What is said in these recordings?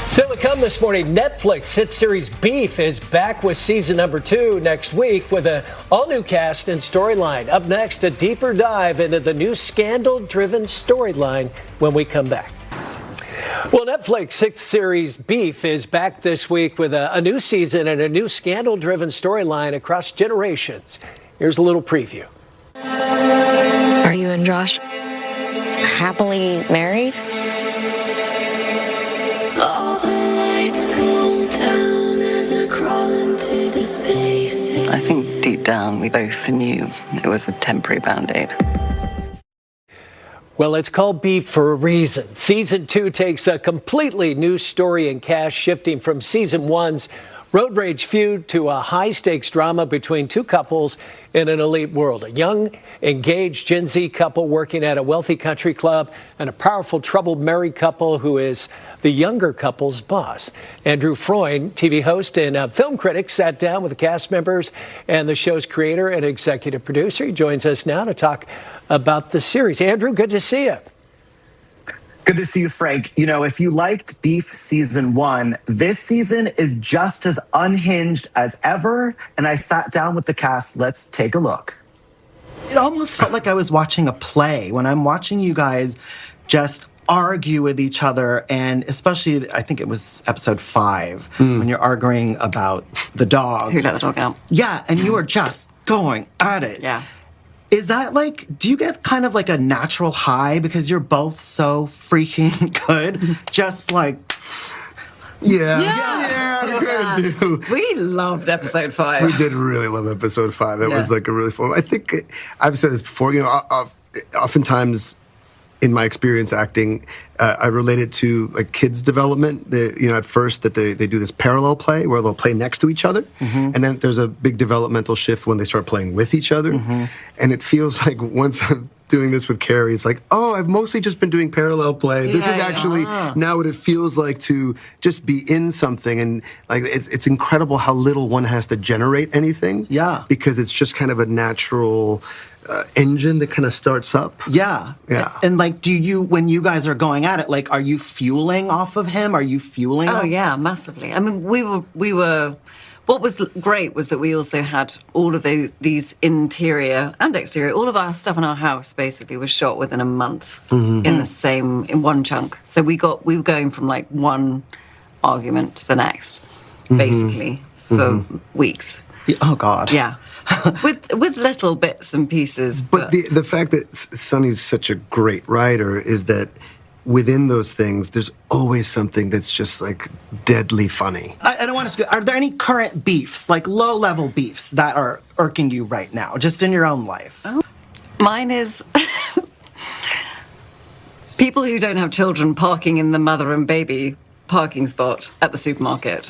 Still to come this morning, Netflix hit series Beef is back with season number 2 next week with an all-new cast and storyline. Up next, a deeper dive into the new scandal-driven storyline when we come back. Well, Netflix hit series Beef is back this week with a new season and a new scandal-driven storyline across generations. Here's a little preview. Are you and Josh happily married? All the lights go down as I crawl into the space. I think deep down we both knew it was a temporary band-aid. Well, it's called Beef for a reason. Season 2 takes a completely new story and cast, shifting from season 1's road rage feud to a high-stakes drama between two couples in an elite world. A young, engaged Gen Z couple working at a wealthy country club and a powerful, troubled married couple who is the younger couple's boss. Andrew Freund, TV host and film critic, sat down with the cast members and the show's creator and executive producer. He joins us now to talk about the series. Andrew, good to see you. Good to see you, Frank. You know, if you liked Beef season 1, this season is just as unhinged as ever. And I sat down with the cast. Let's take a look. It almost felt like I was watching a play when I'm watching you guys just argue with each other. And especially, I think it was episode 5, when you're arguing about the dog. Who let the dog out? Yeah, and you are just going at it. Yeah. Is that like, do you get kind of like a natural high because you're both so freaking good? Just like, Yeah, we kind of do. We loved episode 5. We did really love episode 5. It was like a really fun. I think I've said this before. You know, oftentimes in my experience acting, I relate it to like kids' development. At first that they do this parallel play where they'll play next to each other, and then there's a big developmental shift when they start playing with each other. And it feels like once I'm doing this with Carey, it's like, oh, I've mostly just been doing parallel play. This is actually now what it feels like to just be in something, and like it's incredible how little one has to generate anything. Yeah, because it's just kind of a natural engine that kind of starts up. Yeah. And like, do you, when you guys are going at it, like, are you fueling off of him? Are you fueling? Oh, yeah, massively. I mean, we were. What was great was that we also had all of these interior and exterior, all of our stuff in our house basically was shot within a month in one chunk. So we were going from like one argument to the next, basically for weeks. Oh God. Yeah. with little bits and pieces. But the fact that Sonny's such a great writer is that within those things, there's always something that's just like deadly funny. I don't want to. Are there any current beefs, like low-level beefs, that are irking you right now, just in your own life? Oh. Mine is people who don't have children parking in the mother and baby parking spot at the supermarket,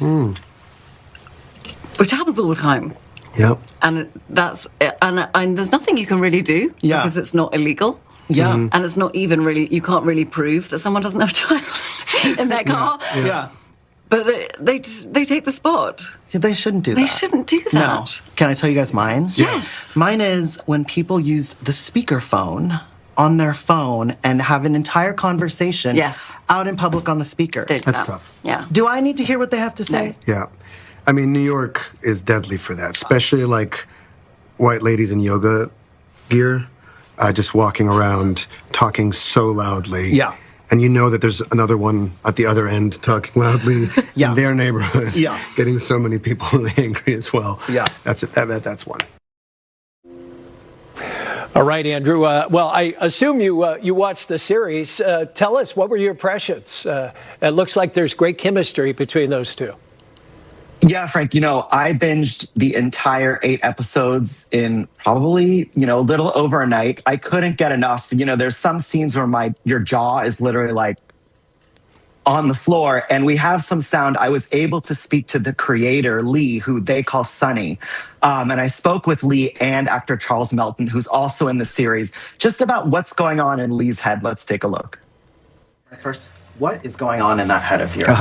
which happens all the time. Yep. And and there's nothing you can really do because it's not illegal. Yeah. And it's not even really, you can't really prove that someone doesn't have a child in their car. Yeah. But they take the spot. Yeah, they shouldn't do that. They shouldn't do that. No. Can I tell you guys mine? Yes. Mine is when people use the speakerphone on their phone and have an entire conversation out in public on the speaker. That's tough. Yeah. Do I need to hear what they have to say? No. Yeah. I mean, New York is deadly for that, especially like white ladies in yoga gear, just walking around talking so loudly. Yeah. And you know that there's another one at the other end talking loudly in their neighborhood. Yeah. Getting so many people really angry as well. Yeah. That's one. All right, Andrew. Well, I assume you watched the series. Tell us, what were your impressions? It looks like there's great chemistry between those two. Yeah, Frank, I binged the entire 8 episodes in probably, a little over a night. I couldn't get enough. There's some scenes where your jaw is literally like on the floor, and we have some sound. I was able to speak to the creator, Lee, who they call Sonny. And I spoke with Lee and actor Charles Melton, who's also in the series, just about what's going on in Lee's head. Let's take a look. First, what is going on in that head of yours?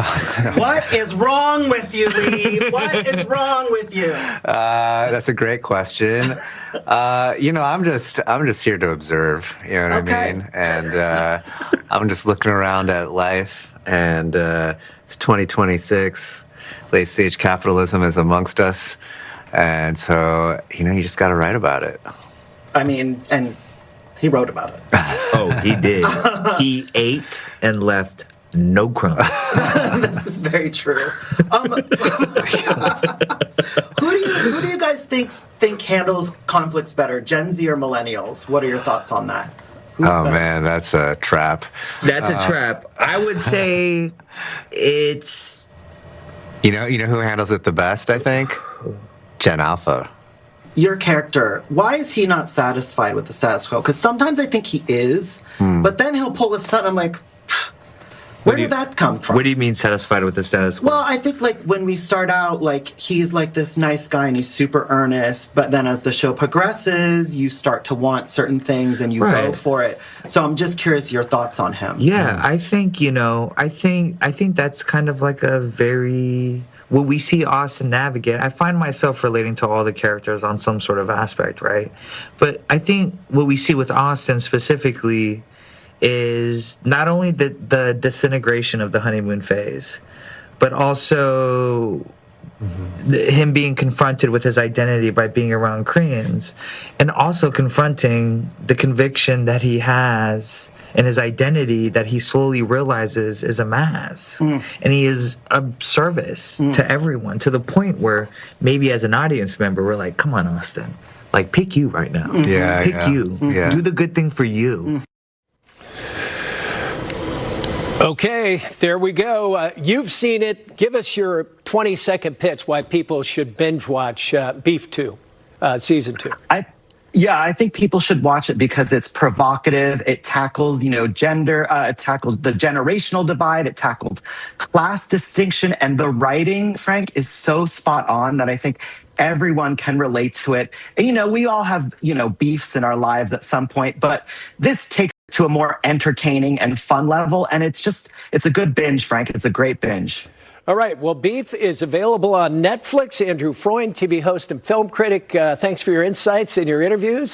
What is wrong with you, Lee? What is wrong with you? That's a great question. I'm just here to observe. You know what I mean? And I'm just looking around at life. and it's 2026. Late stage capitalism is amongst us, and so you just got to write about it. I mean, and he wrote about it. Oh, he did. He ate and left no crumbs. This is very true. Who do you guys think handles conflicts better, Gen Z or millennials? What are your thoughts on that? Who's better? Man, that's a trap. That's a trap. I would say it's... You know who handles it the best, I think? Gen Alpha. Your character, why is he not satisfied with the status quo? Because sometimes I think he is, but then he'll pull a stunt. I'm like, where did that come from? What do you mean satisfied with the status quo? Well, I think like when we start out, like he's like this nice guy and he's super earnest, but then as the show progresses, you start to want certain things and you go for it. So I'm just curious your thoughts on him. Yeah, I think, I think that's kind of like a very... What we see Austin navigate, I find myself relating to all the characters on some sort of aspect, right? But I think what we see with Austin specifically is not only the disintegration of the honeymoon phase, but also him being confronted with his identity by being around Koreans, and also confronting the conviction that he has and his identity that he slowly realizes is a mask. And he is of service to everyone, to the point where maybe as an audience member, we're like, come on, Austin, like pick you right now. Pick you. Do the good thing for you. Okay, there we go. You've seen it. Give us your 20-second pitch why people should binge watch Beef 2, season 2. I think people should watch it because it's provocative. It tackles, gender. It tackles the generational divide. It tackled class distinction, and the writing, Frank, is so spot on that I think everyone can relate to it. And, we all have, beefs in our lives at some point, but this takes it to a more entertaining and fun level. And it's a good binge, Frank. It's a great binge. All right. Well, Beef is available on Netflix. Andrew Freund, TV host and film critic, thanks for your insights and your interviews.